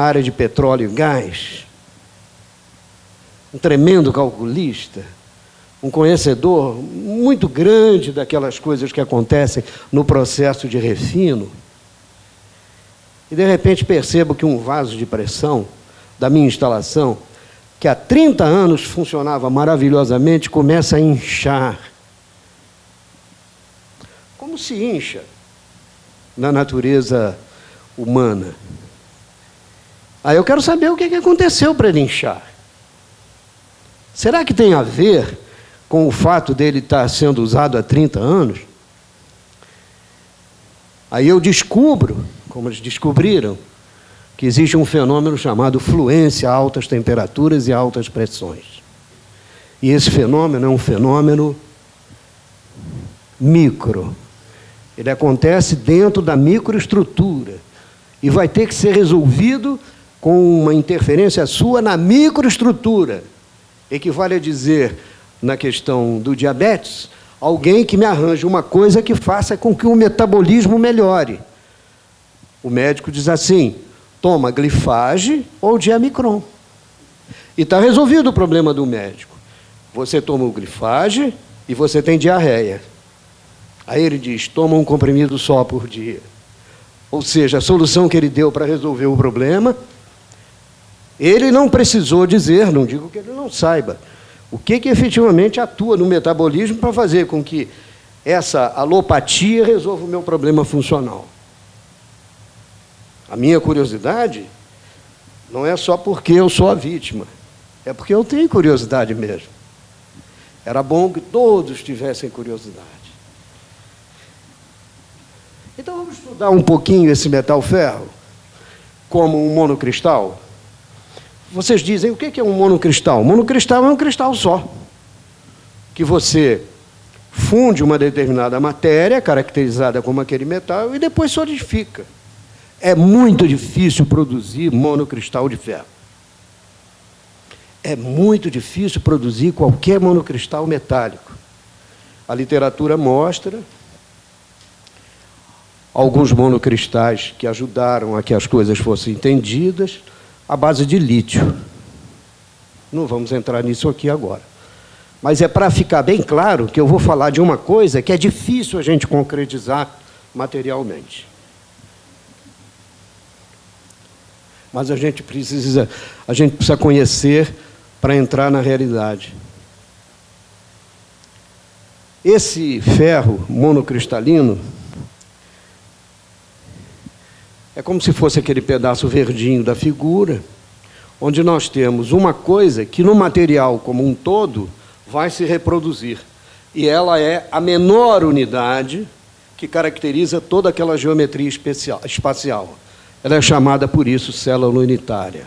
área de petróleo e gás, um tremendo calculista, um conhecedor muito grande daquelas coisas que acontecem no processo de refino, e de repente percebo que um vaso de pressão da minha instalação, que há 30 anos funcionava maravilhosamente, começa a inchar. Como se incha na natureza humana? Aí eu quero saber o que aconteceu para ele inchar. Será que tem a ver com o fato dele estar sendo usado há 30 anos? Aí eu descubro, como eles descobriram, que existe um fenômeno chamado fluência a altas temperaturas e altas pressões. E esse fenômeno é um fenômeno micro. Ele acontece dentro da microestrutura e vai ter que ser resolvido com uma interferência sua na microestrutura. Equivale a dizer, na questão do diabetes, alguém que me arranje uma coisa que faça com que o metabolismo melhore. O médico diz assim: toma glifage ou diamicron. E está resolvido o problema do médico. Você toma o glifage e você tem diarreia. Aí ele diz: toma um comprimido só por dia. Ou seja, a solução que ele deu para resolver o problema, ele não precisou dizer, não digo que ele não saiba, o que efetivamente atua no metabolismo para fazer com que essa alopatia resolva o meu problema funcional. A minha curiosidade não é só porque eu sou a vítima, é porque eu tenho curiosidade mesmo. Era bom que todos tivessem curiosidade. Então vamos estudar um pouquinho esse metal-ferro como um monocristal. Vocês dizem, o que é um monocristal? Monocristal é um cristal só, que você funde uma determinada matéria, caracterizada como aquele metal, e depois solidifica. É muito difícil produzir monocristal de ferro. É muito difícil produzir qualquer monocristal metálico. A literatura mostra alguns monocristais que ajudaram a que as coisas fossem entendidas à base de lítio. Não vamos entrar nisso aqui agora. Mas é para ficar bem claro que eu vou falar de uma coisa que é difícil a gente concretizar materialmente. Mas a gente precisa conhecer para entrar na realidade. Esse ferro monocristalino é como se fosse aquele pedaço verdinho da figura, onde nós temos uma coisa que no material como um todo vai se reproduzir. E ela é a menor unidade que caracteriza toda aquela geometria espacial. Ela é chamada, por isso, célula unitária.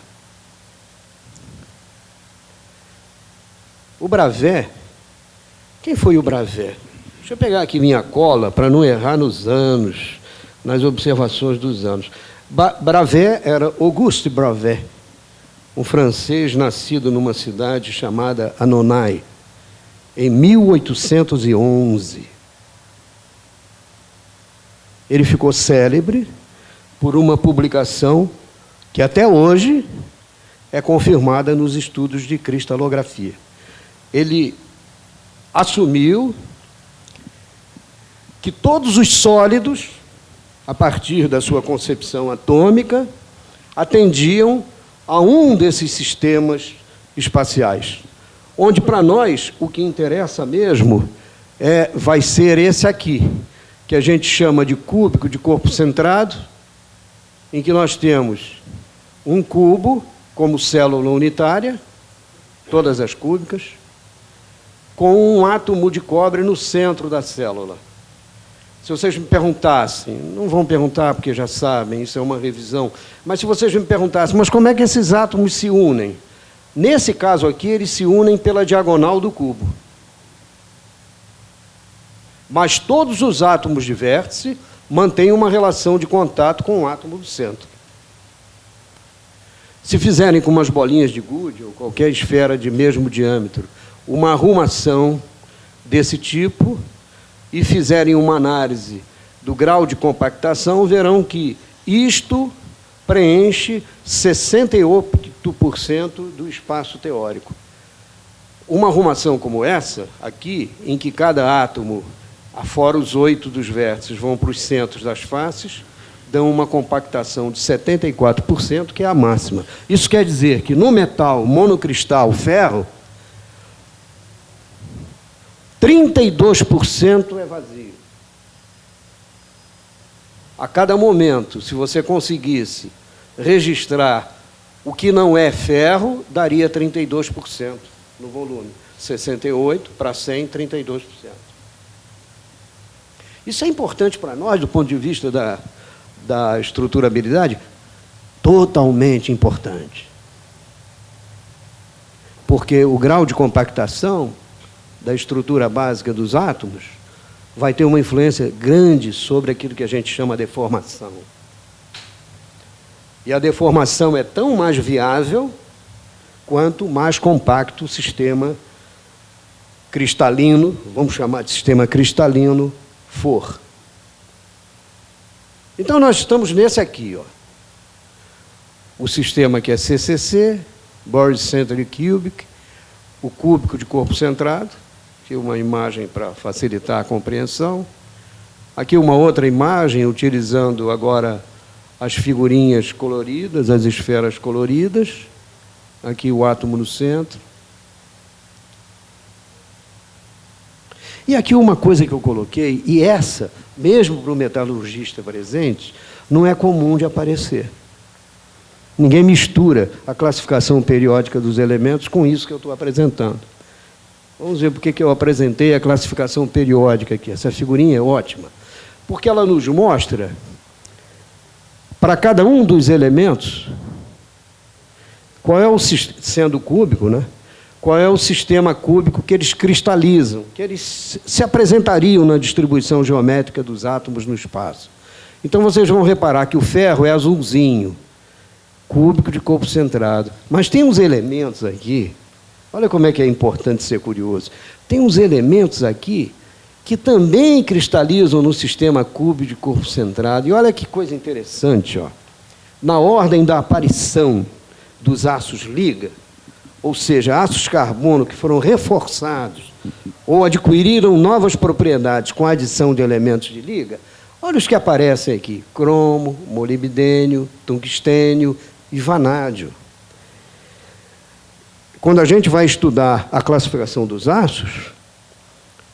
O Bravais, quem foi o Bravais? Deixa eu pegar aqui minha cola para não errar nos anos, nas observações dos anos. Bravais era Auguste Bravais, um francês nascido numa cidade chamada Annonay, em 1811. Ele ficou célebre por uma publicação que até hoje é confirmada nos estudos de cristalografia. Ele assumiu que todos os sólidos, a partir da sua concepção atômica, atendiam a um desses sistemas espaciais, onde, para nós, o que interessa mesmo vai ser esse aqui, que a gente chama de cúbico de corpo centrado, em que nós temos um cubo como célula unitária, todas as cúbicas, com um átomo de cobre no centro da célula. Se vocês me perguntassem, não vão perguntar porque já sabem, isso é uma revisão, mas se vocês me perguntassem, mas como é que esses átomos se unem? Nesse caso aqui, eles se unem pela diagonal do cubo. Mas todos os átomos de vértice mantêm uma relação de contato com o átomo do centro. Se fizerem com umas bolinhas de gude ou qualquer esfera de mesmo diâmetro uma arrumação desse tipo e fizerem uma análise do grau de compactação, verão que isto preenche 68% do espaço teórico. Uma arrumação como essa, aqui, em que cada átomo, afora os 8 dos vértices, vão para os centros das faces, dão uma compactação de 74%, que é a máxima. Isso quer dizer que no metal monocristal ferro, 32% é vazio. A cada momento, se você conseguisse registrar o que não é ferro, daria 32% no volume. 68 para 100, 32%. Isso é importante para nós, do ponto de vista da estruturabilidade? Totalmente importante. Porque o grau de compactação da estrutura básica dos átomos vai ter uma influência grande sobre aquilo que a gente chama de deformação. E a deformação é tão mais viável quanto mais compacto o sistema cristalino, vamos chamar de sistema cristalino, for. Então, nós estamos nesse aqui, ó. O sistema que é CCC, Boris Centered Cubic, o cúbico de corpo centrado, aqui uma imagem para facilitar a compreensão. Aqui uma outra imagem, utilizando agora as figurinhas coloridas, as esferas coloridas. Aqui o átomo no centro. E aqui uma coisa que eu coloquei, e essa, mesmo para o metalurgista presente, não é comum de aparecer. Ninguém mistura a classificação periódica dos elementos com isso que eu estou apresentando. Vamos ver por que eu apresentei a classificação periódica aqui. Essa figurinha é ótima, porque ela nos mostra, para cada um dos elementos, qual é o, sendo cúbico, né? Qual é o sistema cúbico que eles cristalizam, que eles se apresentariam na distribuição geométrica dos átomos no espaço. Então, vocês vão reparar que o ferro é azulzinho, cúbico de corpo centrado. Mas tem uns elementos aqui, olha como é que é importante ser curioso, tem uns elementos aqui que também cristalizam no sistema cúbico de corpo centrado. E olha que coisa interessante, ó. Na ordem da aparição dos aços liga, ou seja, ácidos carbono que foram reforçados ou adquiriram novas propriedades com a adição de elementos de liga, olha os que aparecem aqui: cromo, molibdênio, tungstênio e vanádio. Quando a gente vai estudar a classificação dos aços,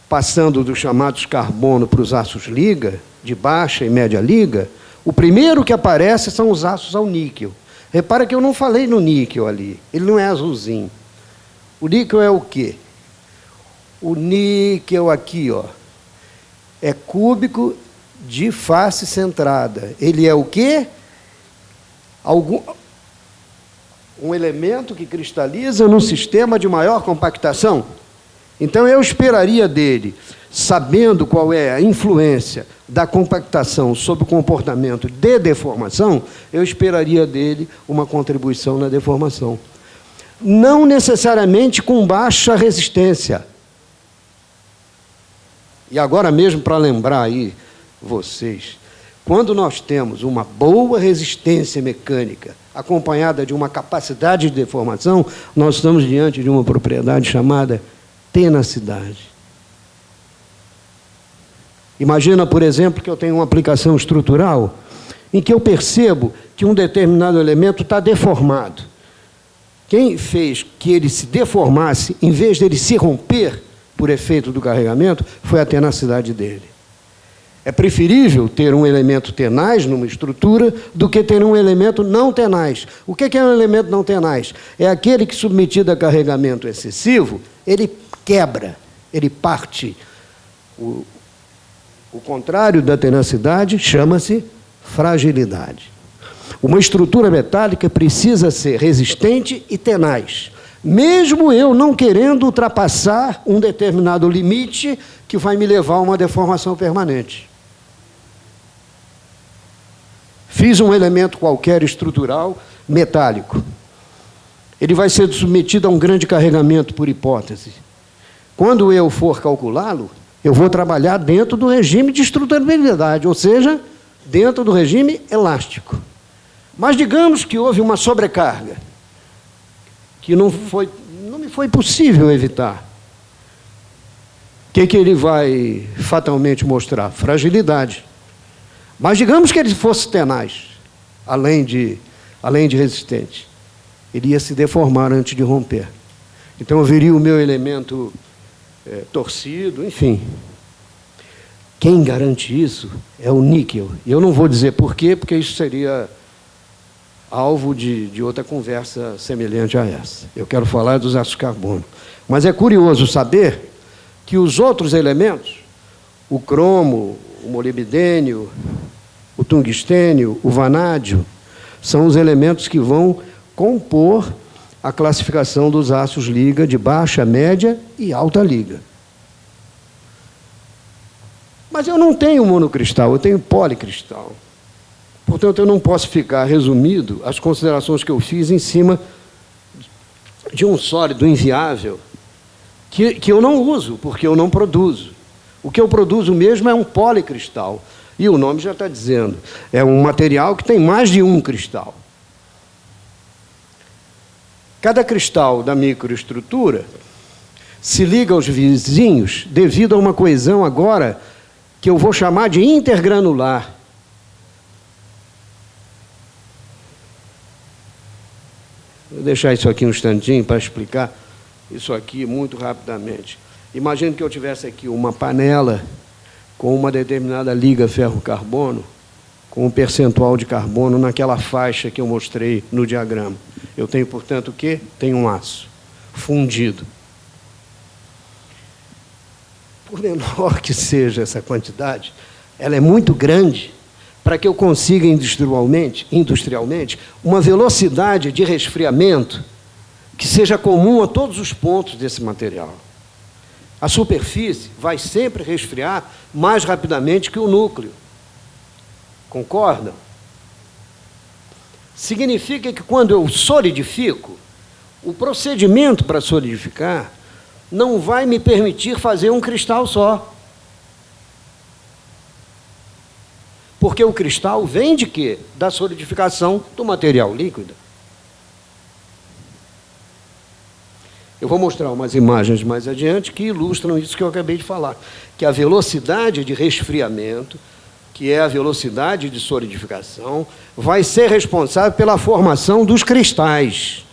passando dos chamados carbono para os aços liga, de baixa e média liga, o primeiro que aparece são os aços ao níquel. Repara que eu não falei no níquel ali, ele não é azulzinho. O níquel é o quê? O níquel aqui, ó, é cúbico de face centrada. Ele é o quê? Um elemento que cristaliza num sistema de maior compactação. Então, eu esperaria dele, sabendo qual é a influência da compactação sobre o comportamento de deformação, eu esperaria dele uma contribuição na deformação. Não necessariamente com baixa resistência. E agora mesmo, para lembrar aí vocês, quando nós temos uma boa resistência mecânica acompanhada de uma capacidade de deformação, nós estamos diante de uma propriedade chamada tenacidade. Imagina, por exemplo, que eu tenho uma aplicação estrutural em que eu percebo que um determinado elemento está deformado. Quem fez que ele se deformasse, em vez dele se romper por efeito do carregamento, foi a tenacidade dele. É preferível ter um elemento tenaz numa estrutura do que ter um elemento não tenaz. O que é um elemento não tenaz? É aquele que, submetido a carregamento excessivo, ele quebra, ele parte. O contrário da tenacidade chama-se fragilidade. Uma estrutura metálica precisa ser resistente e tenaz, mesmo eu não querendo ultrapassar um determinado limite que vai me levar a uma deformação permanente. Fiz um elemento qualquer estrutural metálico. Ele vai ser submetido a um grande carregamento, por hipótese. Quando eu for calculá-lo, eu vou trabalhar dentro do regime de estruturabilidade, ou seja, dentro do regime elástico. Mas digamos que houve uma sobrecarga, que não me foi possível evitar. O que ele vai fatalmente mostrar? Fragilidade. Mas digamos que ele fosse tenaz, além de resistente. Ele ia se deformar antes de romper. Então eu veria o meu elemento torcido, enfim. Quem garante isso é o níquel. E eu não vou dizer por quê, porque isso seria alvo de outra conversa semelhante a essa. Eu quero falar dos ácidos de carbono. Mas é curioso saber que os outros elementos, o cromo, o molibdênio, o tungstênio, o vanádio, são os elementos que vão compor a classificação dos ácidos liga de baixa, média e alta liga. Mas eu não tenho monocristal, eu tenho policristal. Portanto, eu não posso ficar resumido as considerações que eu fiz em cima de um sólido inviável que eu não uso, porque eu não produzo. O que eu produzo mesmo é um policristal. E o nome já está dizendo, é um material que tem mais de um cristal. Cada cristal da microestrutura se liga aos vizinhos devido a uma coesão agora que eu vou chamar de intergranular. Vou deixar isso aqui um instantinho para explicar isso aqui muito rapidamente. Imagine que eu tivesse aqui uma panela com uma determinada liga ferro-carbono, com um percentual de carbono naquela faixa que eu mostrei no diagrama. Eu tenho, portanto, o quê? Tenho um aço fundido. Por menor que seja essa quantidade, ela é muito grande para que eu consiga industrialmente uma velocidade de resfriamento que seja comum a todos os pontos desse material. A superfície vai sempre resfriar mais rapidamente que o núcleo. Concordam? Significa que quando eu solidifico, o procedimento para solidificar não vai me permitir fazer um cristal só. Porque o cristal vem de quê? Da solidificação do material líquido. Eu vou mostrar umas imagens mais adiante que ilustram isso que eu acabei de falar, que a velocidade de resfriamento, que é a velocidade de solidificação, vai ser responsável pela formação dos cristais.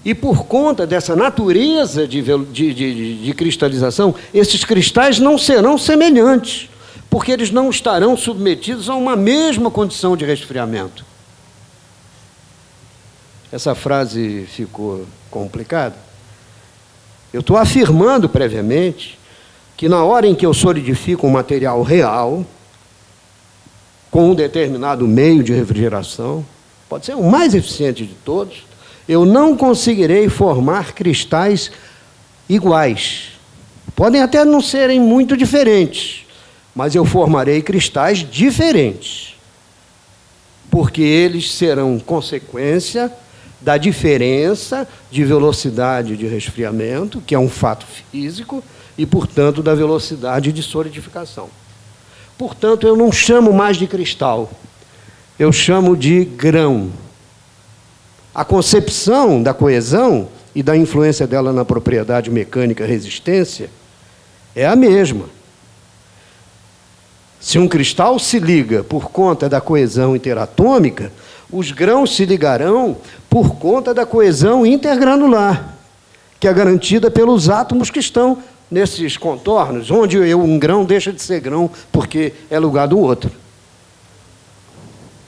E por conta dessa natureza de cristalização, esses cristais não serão semelhantes, porque eles não estarão submetidos a uma mesma condição de resfriamento. Essa frase ficou complicada? Eu estou afirmando previamente que na hora em que eu solidifico um material real, com um determinado meio de refrigeração, pode ser o mais eficiente de todos, eu não conseguirei formar cristais iguais. Podem até não serem muito diferentes, mas eu formarei cristais diferentes, porque eles serão consequência da diferença de velocidade de resfriamento, que é um fato físico, e, portanto, da velocidade de solidificação. Portanto, eu não chamo mais de cristal, eu chamo de grão. A concepção da coesão e da influência dela na propriedade mecânica resistência é a mesma. Se um cristal se liga por conta da coesão interatômica, os grãos se ligarão por conta da coesão intergranular, que é garantida pelos átomos que estão nesses contornos, onde um grão deixa de ser grão porque é lugar do outro.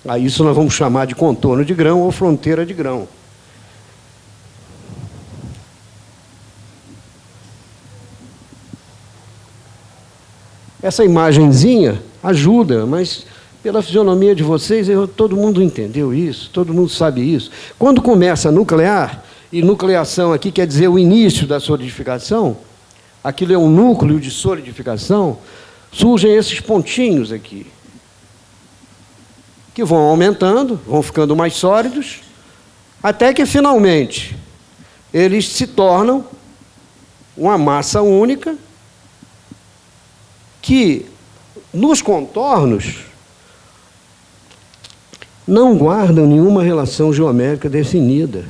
A isso nós vamos chamar de contorno de grão ou fronteira de grão. Essa imagenzinha ajuda, mas pela fisionomia de vocês, todo mundo entendeu isso, todo mundo sabe isso. Quando começa a nuclear, e nucleação aqui quer dizer o início da solidificação, aquilo é um núcleo de solidificação, surgem esses pontinhos aqui, que vão aumentando, vão ficando mais sólidos, até que, finalmente, eles se tornam uma massa única que, nos contornos, não guardam nenhuma relação geométrica definida.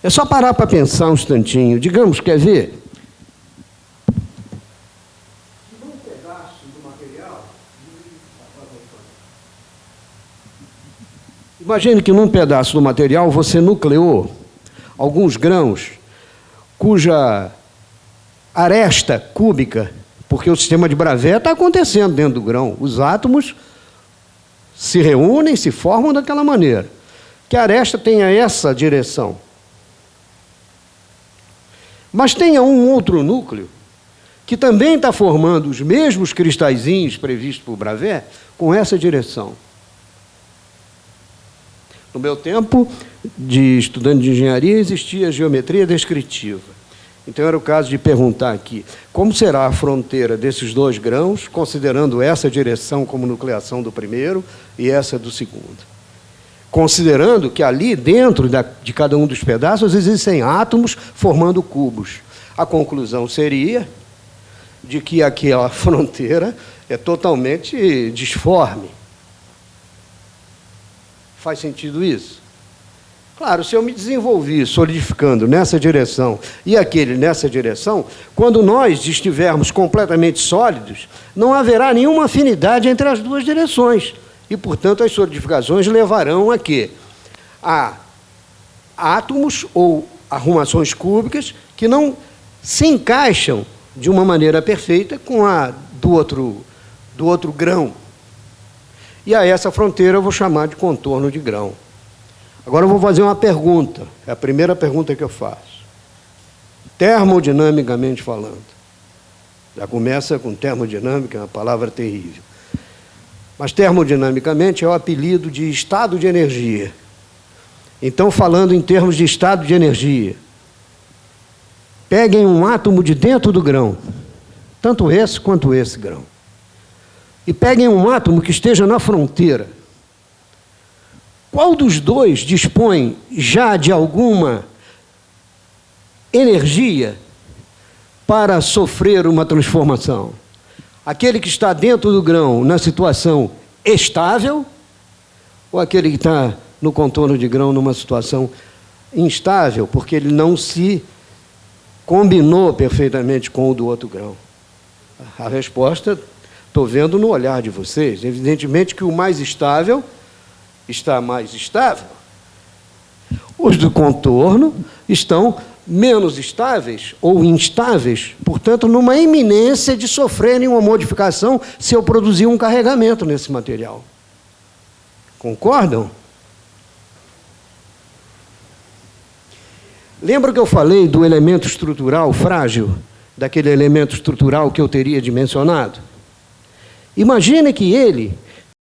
É só parar para pensar um instantinho. Digamos, quer ver? Num pedaço do material, imagine que num pedaço do material você nucleou alguns grãos cuja aresta cúbica, porque o sistema de Bravais está acontecendo dentro do grão. Os átomos se reúnem, se formam daquela maneira. Que a aresta tenha essa direção. Mas tenha um outro núcleo que também está formando os mesmos cristalzinhos previstos por Bravais com essa direção. No meu tempo de estudante de engenharia existia geometria descritiva. Então era o caso de perguntar aqui, como será a fronteira desses dois grãos, considerando essa direção como nucleação do primeiro e essa do segundo? Considerando que ali dentro de cada um dos pedaços existem átomos formando cubos. A conclusão seria de que aquela fronteira é totalmente disforme. Faz sentido isso? Claro, se eu me desenvolvi solidificando nessa direção e aquele nessa direção, quando nós estivermos completamente sólidos, não haverá nenhuma afinidade entre as duas direções. E, portanto, as solidificações levarão a quê? A átomos ou arrumações cúbicas que não se encaixam de uma maneira perfeita com a do outro grão. E a essa fronteira eu vou chamar de contorno de grão. Agora eu vou fazer uma pergunta, é a primeira pergunta que eu faço. Termodinamicamente falando. Já começa com termodinâmica, é uma palavra terrível. Mas termodinamicamente é o apelido de estado de energia. Então, falando em termos de estado de energia, peguem um átomo de dentro do grão, tanto esse quanto esse grão, e peguem um átomo que esteja na fronteira. Qual dos dois dispõe já de alguma energia para sofrer uma transformação? Aquele que está dentro do grão na situação estável ou aquele que está no contorno de grão numa situação instável, porque ele não se combinou perfeitamente com o do outro grão? A resposta estou vendo no olhar de vocês. Evidentemente que o mais estável está mais estável. Os do contorno estão menos estáveis ou instáveis, portanto, numa iminência de sofrerem uma modificação se eu produzir um carregamento nesse material. Concordam? Lembra que eu falei do elemento estrutural frágil, daquele elemento estrutural que eu teria dimensionado? Imagine que ele